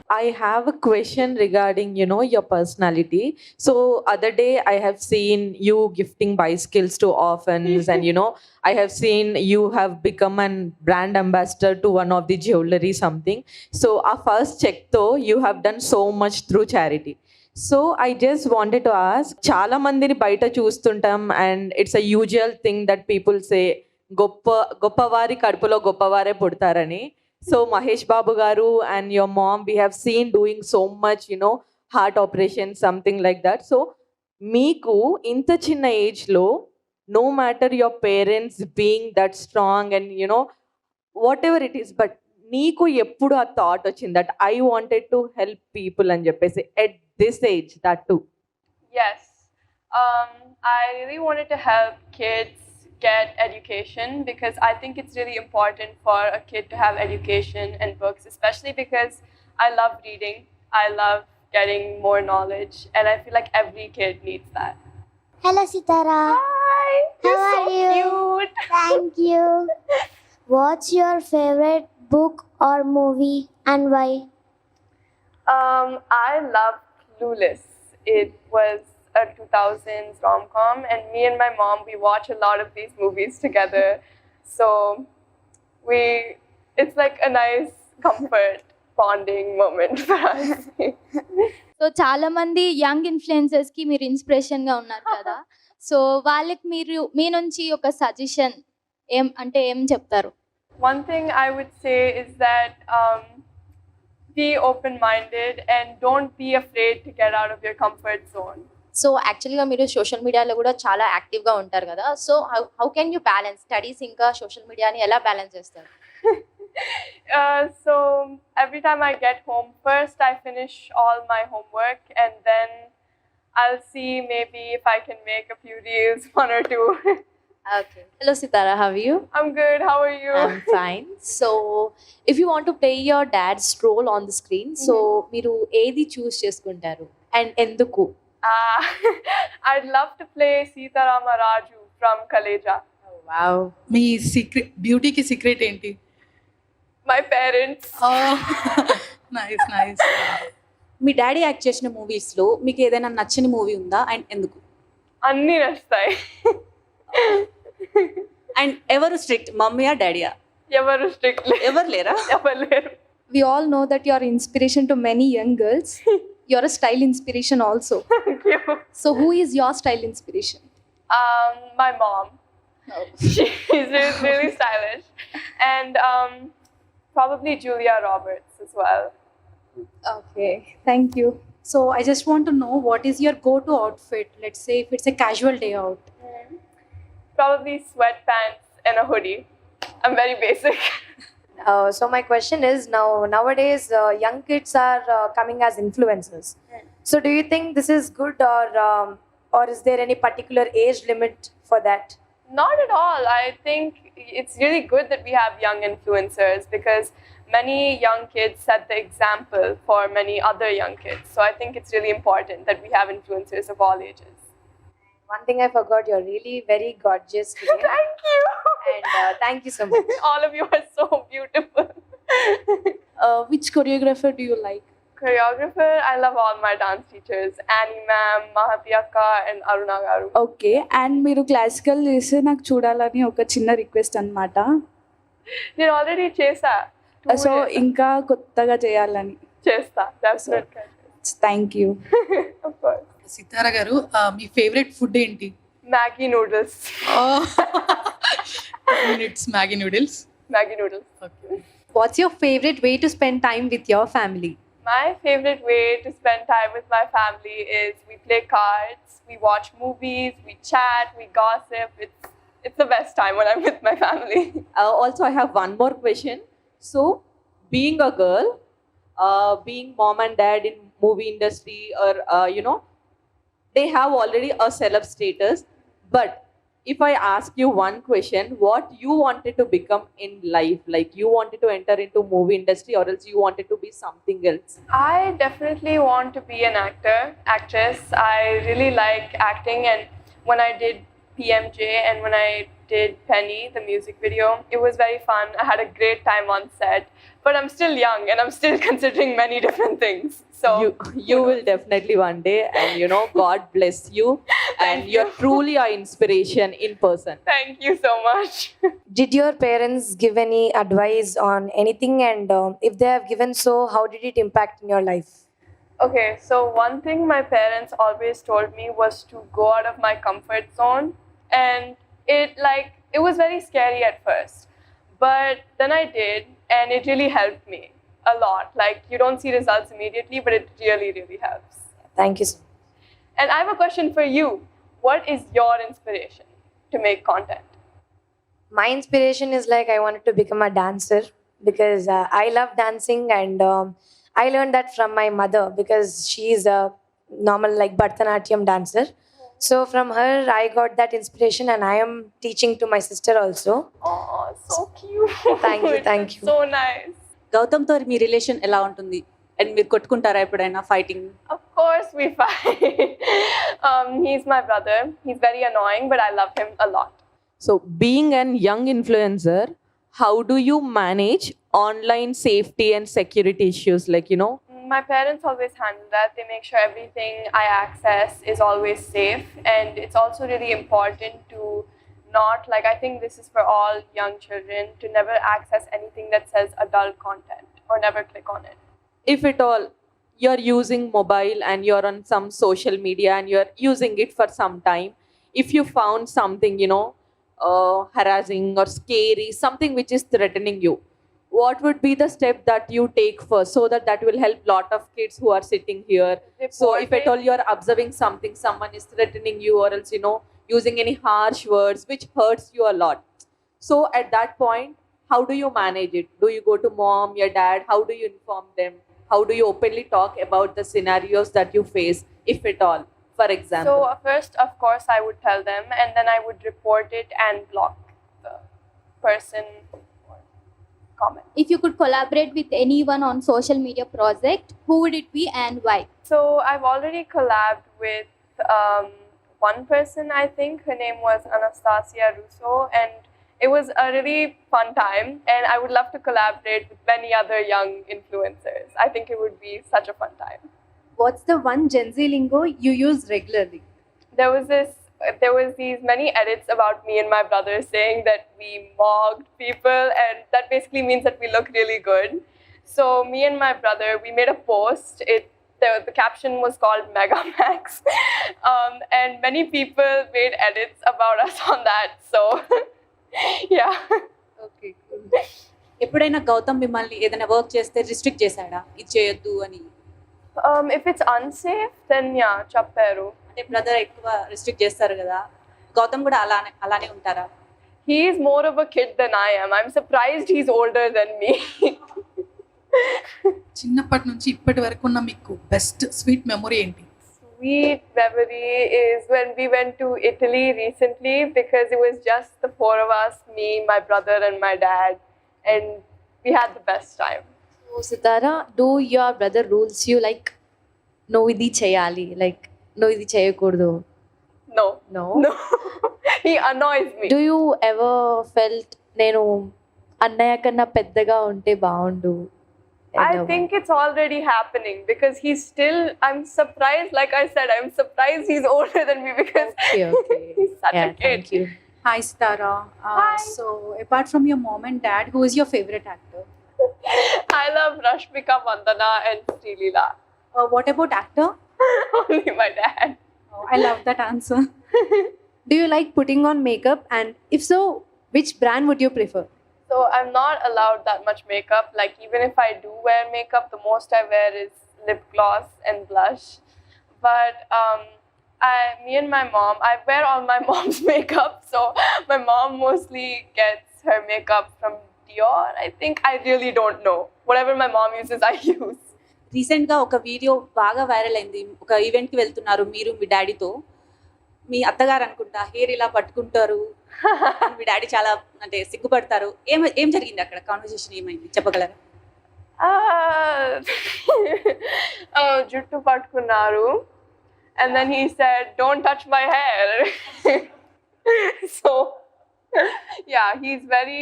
I have a question regarding, your personality. So other day I have seen you gifting bicycles to orphans, and I have seen you have become an brand ambassador to one of the jewelry something. So our first check though, you have done so much through charity. So I just wanted to ask, చాలా మందిని బయట చూస్తుంటాం, and it's a usual thing that people say గొప్ప గొప్పవారి కడుపులో గొప్పవారే పుడతారని. So Mahesh Babu గారు and your mom, we have seen doing so much, heart operation, something like that. So మీకు ఇంత చిన్న ఏజ్లో, no matter your parents being that strong and whatever it is, but నీకు ఎప్పుడు ఆ థాట్ వచ్చింది that I wanted to help people అని చెప్పేసి at this age that to? Yes. I really wanted to help kids get education because I think it's really important for a kid to have education and books, especially because I love reading. I love getting more knowledge, and I feel like every kid needs that. Hello, Sitara. Hi! How You're so are you? cute! Thank you. What's your favorite book or movie and why? I love Clueless. It was a 2000s rom-com, and me and my mom, we watch a lot of these movies together. So it's like a nice comfort bonding moment for us. So చాలా మంది young influencers కి మీరు inspiration గా ఉన్నారు కదా. So వాళ్ళకి మీరు మీ నుంచి ఒక సజెషన్ ఏం చెప్తారు? One thing I would say is that be open-minded and don't be afraid to get out of your comfort zone. So యాక్చువల్గా మీరు సోషల్ మీడియాలో కూడా చాలా యాక్టివ్గా ఉంటారు కదా. So how can you balance studies ఇంకా సోషల్ మీడియాని ఎలా బ్యాలెన్స్ చేస్తారు? So every time I get home, first I finish all my homework, and then I'll see maybe if I can make a few reels, one or two. Okay. Hello Sitara, how are you? I'm good. How are you? I'm fine. So if you want to play your dad's role on the screen, so మీరు ఏది చూస్ చేసుకుంటారు and ఎందుకు? I'd love to play Sitarama Raju from Kaleja. Oh, wow. మీ secret బ్యూటీకి secret ఏంటి? My parents. Nice. మీ daddy act చేసిన మూవీస్లో మీకు ఏదైనా నచ్చని మూవీ ఉందా అండ్ ఎందుకు? అన్నీ నచ్చుతాయి. అండ్ ఎవరు స్ట్రిక్ట్, మమ్మీయా డాడీయా? ఎవరు స్ట్రిక్ట్ ఎవరు లేరా? ఎవరు లేరు. We all know that you are inspiration to many young girls. You're a style inspiration also. Thank you. So who is your style inspiration? My mom. She's really stylish. And probably Julia Roberts as well. Okay, thank you. So I just want to know what is your go to outfit, let's say if it's a casual day out. Probably sweatpants and a hoodie. I'm very basic. So my question is, nowadays young kids are coming as influencers. So do you think this is good, or is there any particular age limit for that? Not at all. I think it's really good that we have young influencers because many young kids set the example for many other young kids. So I think it's really important that we have influencers of all ages. One thing I forgot, you're really very gorgeous today. Thank you. And thank you so much. All of you are so beautiful. Which choreographer do you like? Choreographer, I love all my dance teachers. Annie ma'am, Mahati akka and Aruna garu. Okay, and మీరు classical చేస్తే నాకు చూడాలని ఒక చిన్న request అనమాట. నేను already చేసా. So ఇంకా కొత్తగా చేయాలని. చేస్తా, definitely. Thank you. Of course. సితారా గారు, మీ ఫేవరెట్ ఫుడ్ ఏంటి? Maggi noodles. It's Maggi noodles. Maggi noodles. Okay. What's your favorite way to spend time with your family? My favorite way to spend time with my family is we play cards, we watch movies, we chat, we gossip. It's the best time when I'm with my family. Also, I have one more question. So, being a girl, being mom and dad in movie industry, or they have already a celeb status. But if I ask you one question, what you wanted to become in life? Like you wanted to enter into movie industry, or else you wanted to be something else? I definitely want to be an actress. I really like acting, and when I did PMJ and when I did Penny, the music video. It was very fun. I had a great time on set. But I'm still young and I'm still considering many different things. So You will definitely one day, and God bless you. And you're truly our inspiration in person. thank you so much. Did your parents give any advice on anything? And if they have given so, how did it impact in your life? Okay, so one thing my parents always told me was to go out of my comfort zone. And it was very scary at first. But then I did, and it really helped me a lot. Like, you don't see results immediately, but it really, really helps. Thank you so much. And I have a question for you. What is your inspiration to make content? My inspiration is like I wanted to become a dancer because I love dancing, and I learned that from my mother because she's a normal like Bharatanatyam dancer. So from her I got that inspiration, and I am teaching to my sister also. Oh, so cute. Thank you. So nice. గౌతమ్తో మీ relation ఎలా ఉంటుంది and మీరు కొట్టుకుంటారా ఎప్పుడైనా fighting? Of course we fight. He's my brother. He's very annoying, but I love him a lot. So, being an young influencer, how do you manage online safety and security issues? My parents always handle that. They make sure everything I access is always safe. And it's also really important to not, I think this is for all young children, to never access anything that says adult content or never click on it. If at all you're using mobile and you're on some social media and you're using it for some time, if you found something, harassing or scary, something which is threatening you, what would be the step that you take first, so that will help lot of kids who are sitting here? So if at all you're observing something, someone is threatening you, or else using any harsh words which hurts you a lot, so at that point, how do you manage it? Do you go to mom, your dad? How do you inform them? How do you openly talk about the scenarios that you face, if at all, for example? So first, of course, I would tell them, and then I would report it and block the person or comment. If you could collaborate with anyone on social media project, who would it be and why? So I've already collabed with one person, I think. Her name was Anastasia Russo, and it was a really fun time, and I would love to collaborate with many other young influencers. I think it would be such a fun time. What's the one Gen Z lingo you use regularly? There was these many edits about me and my brother saying that we mocked people, and that basically means that we look really good. So me and my brother, we made a post. The caption was called Megamax, and many people made edits about us on that. So yeah. Okay, ఎప్పుడైనా గౌతమ్ మిమ్మల్ని ఏదైనా work చేస్తే restrict చేశాడా, ఇది చేయొద్దు అని? If it's unsafe, then yeah, chapperu. అంటే brother ఎక్కువ రిస్ట్రిక్ట్ చేస్తారు కదా, గౌతమ్ కూడా అలానే ఉంటారా? He's more of a kid than I am. I'm surprised he's older than me. చిన్నప్పటి నుంచి ఇప్పటి వరకు ఉన్న మీకు బెస్ట్ స్వీట్ మెమొరీ ఏంటి? Sweet memory is when we went to Italy recently, because it was just the four of us, me, my brother, and my dad, and we had the best time. So Sitara, do your brother rules you like no idi cheyali, like no idi cheyakudu? No. No. He annoys me. Do you ever felt నేను అన్నయ్య కన్నా పెద్దగా ఉంటే బాగుండు? I think it's already happening, because I'm surprised, like I said, I'm surprised he's older than me, because Okay. he's such Yeah, a kid. thank you. Hi, Sitara. Hi. So, apart from your mom and dad, who is your favorite actor? I love Rashmika Mandana and Srilila. What about actor? Only my dad. Oh, I love that answer. Do you like putting on makeup? And if so, which brand would you prefer? So I'm not allowed that much makeup. Like, even if I do wear makeup, the most I wear is lip gloss and blush. But me and my mom, I wear all my mom's makeup. So my mom mostly gets her makeup from Dior. I think, I really don't know. Whatever my mom uses, I use. రీసెంట్గా ఒక video బాగా viral అయింది. ఒక ఈవెంట్కి వెళ్తున్నారు మీరు మీ డాడీతో. మీ అత్తగారు అనుకుంటా హెయిర్ ఇలా పట్టుకుంటారు, మీ డాడీ చాలా అంటే సిగ్గుపడతారు. ఏం జరిగింది అక్కడ? కాన్వర్సేషన్ ఏమైంది చెప్పగలరా? Juttu patkunaru, and then he said, "Don't touch my hair." So Yeah, he's very.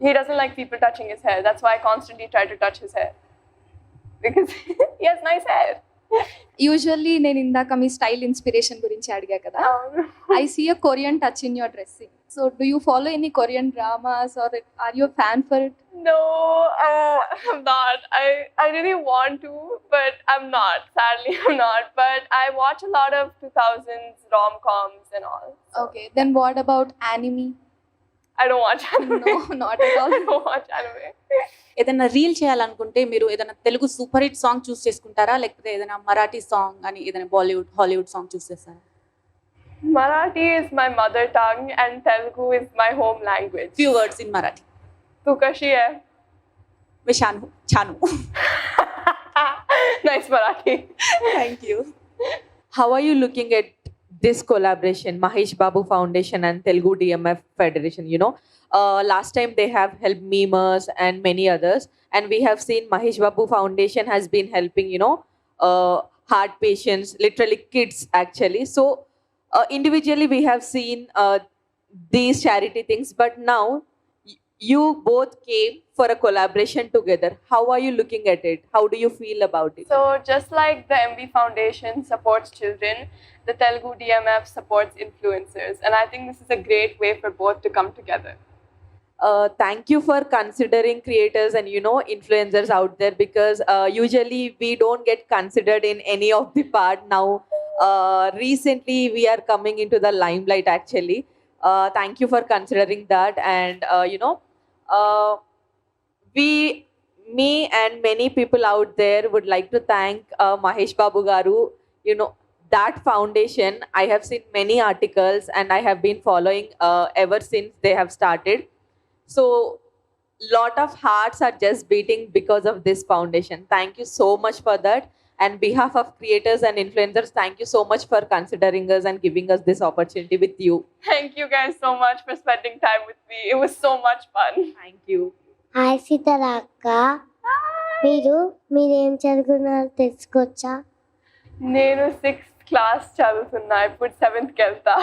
He doesn't like people touching his hair. That's why I constantly try to touch his hair because he has nice hair. Usually నేను ఇందాక మీ style inspiration గురించి అడిగా కదా. I see a Korean touch in your dressing. So, do you follow any Korean dramas or are you a fan for it? No, I'm not. I really want to, but I'm not. Sadly, I'm not. But I watch a lot of 2000s rom-coms and all. Okay, then what about anime? I don't watch anime. No, not at all. I don't watch anime. ఏదైనా reel చేయాలనుకుంటే మీరు ఏదైనా Telugu super hit song చూస్ చేసుకుంటారా, లేకపోతే ఏదైనా Marathi song అని ఏదైనా Bollywood Hollywood song చూస్ చేస్తారా? Marathi is my mother tongue and Telugu is my home language. Few words in Marathi. Tu kashi hai? మీ షాను ఛాను. Nice Marathi. Thank you. How are you looking at this collaboration, Mahesh Babu Foundation and Telugu DMF Federation? You know, last time they have helped memers and many others, and we have seen Mahesh Babu Foundation has been helping, you know, heart patients, literally kids actually. So individually we have seen these charity things, but now you both came for a collaboration together. How are you looking at it? How do you feel about it? So just like the MB Foundation supports children, the Telugu DMF supports influencers, and I think this is a great way for both to come together. Thank you for considering creators and, you know, influencers out there, because usually we don't get considered in any of the part. Now recently we are coming into the limelight actually. Thank you for considering that. And you know, me and many people out there would like to thank Mahesh Babu Garu. You know, that foundation, I have seen many articles and I have been following ever since they have started. So lot of hearts are just beating because of this foundation. Thank you so much for that. And behalf of creators and influencers, thank you so much for considering us and giving us this opportunity with you. Thank you guys so much for spending time with me. It was so much fun. Thank you. Hi Sitara అక్క, మీరేం చదువుకున్నారో తెలుసుకోవచ్చా? నేను 6th class చదువుతున్నా, ఇప్పుడు 7th కి వెళ్తా.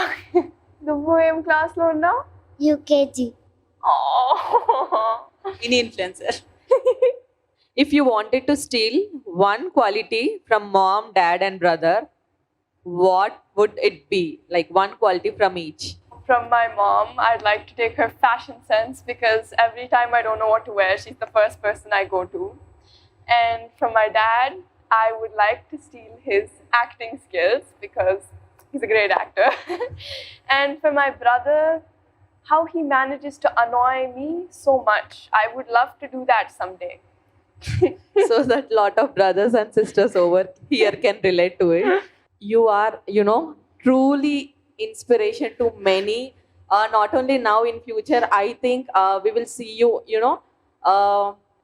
నువ్వు ఏం క్లాస్లో ఉన్నావు? UKG. In influencer. If you wanted to steal one quality from mom, dad and brother, what would it be? Like one quality from each. From my mom, I'd like to take her fashion sense, because every time I don't know what to wear, she's the first person I go to. And from my dad, I would like to steal his acting skills, because he's a great actor. And for my brother, how he manages to annoy me so much. I would love to do that someday. So that lot of brothers and sisters over here can relate to it. You are, you know, truly inspiration to many. Not only now, in future, I think we will see you, you know,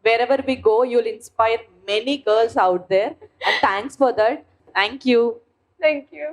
wherever we go, you'll inspire many girls out there. And thanks for that. Thank you. Thank you.